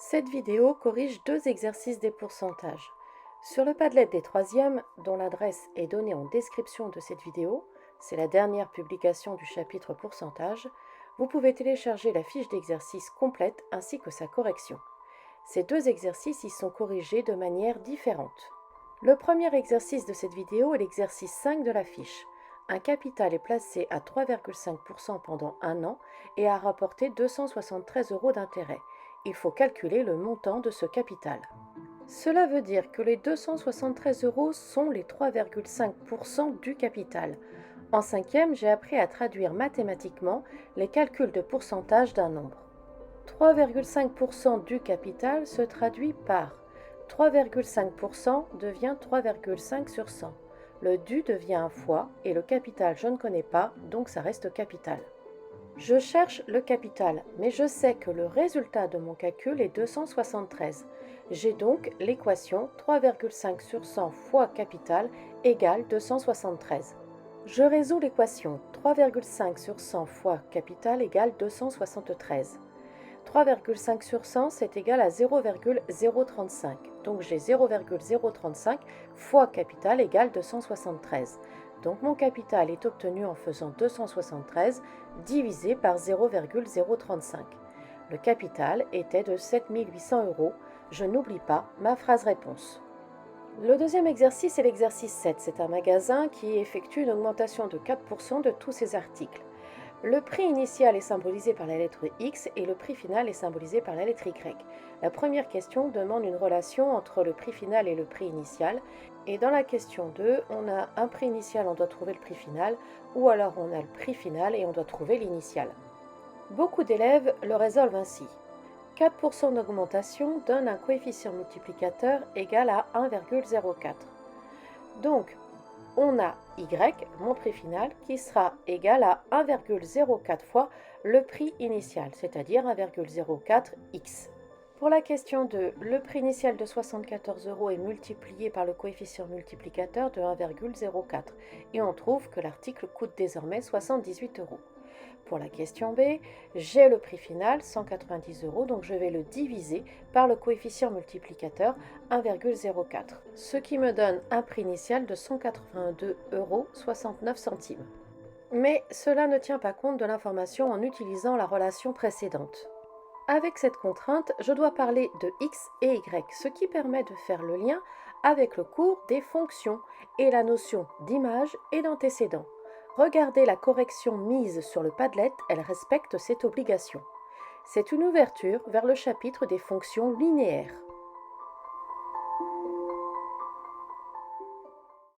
Cette vidéo corrige deux exercices des pourcentages. Sur le Padlet des troisièmes, dont l'adresse est donnée en description de cette vidéo, c'est la dernière publication du chapitre pourcentage, vous pouvez télécharger la fiche d'exercice complète ainsi que sa correction. Ces deux exercices y sont corrigés de manière différente. Le premier exercice de cette vidéo est l'exercice 5 de la fiche. Un capital est placé à 3,5% pendant un an et a rapporté 273 euros d'intérêt. Il faut calculer le montant de ce capital. Cela veut dire que les 273 euros sont les 3,5% du capital. En cinquième, j'ai appris à traduire mathématiquement les calculs de pourcentage d'un nombre. 3,5% du capital se traduit par 3,5% devient 3,5 sur 100. Le du devient un fois et le capital je ne connais pas, donc ça reste capital. Je cherche le capital, mais je sais que le résultat de mon calcul est 273. J'ai donc l'équation 3,5 sur 100 fois capital égale 273. Je résous l'équation 3,5 sur 100 fois capital égale 273. 3,5 sur 100, c'est égal à 0,035. Donc j'ai 0,035 fois capital égale 273. Donc mon capital est obtenu en faisant 273 divisé par 0,035. Le capital était de 7 800 euros. Je n'oublie pas ma phrase réponse. Le deuxième exercice est l'exercice 7. C'est un magasin qui effectue une augmentation de 4% de tous ses articles. Le prix initial est symbolisé par la lettre X et le prix final est symbolisé par la lettre Y. La première question demande une relation entre le prix final et le prix initial. Et dans la question 2, on a un prix initial, on doit trouver le prix final, ou alors on a le prix final et on doit trouver l'initial. Beaucoup d'élèves le résolvent ainsi. 4% d'augmentation donne un coefficient multiplicateur égal à 1,04. Donc, on a Y, mon prix final, qui sera égal à 1,04 fois le prix initial, c'est-à-dire 1,04x. Pour la question 2, le prix initial de 74 euros est multiplié par le coefficient multiplicateur de 1,04 et on trouve que l'article coûte désormais 78 euros. Pour la question B, j'ai le prix final, 190 euros, donc je vais le diviser par le coefficient multiplicateur 1,04, ce qui me donne un prix initial de 182,69 euros. Mais cela ne tient pas compte de l'information en utilisant la relation précédente. Avec cette contrainte, je dois parler de x et y, ce qui permet de faire le lien avec le cours des fonctions et la notion d'image et d'antécédent. Regardez la correction mise sur le Padlet, elle respecte cette obligation. C'est une ouverture vers le chapitre des fonctions linéaires.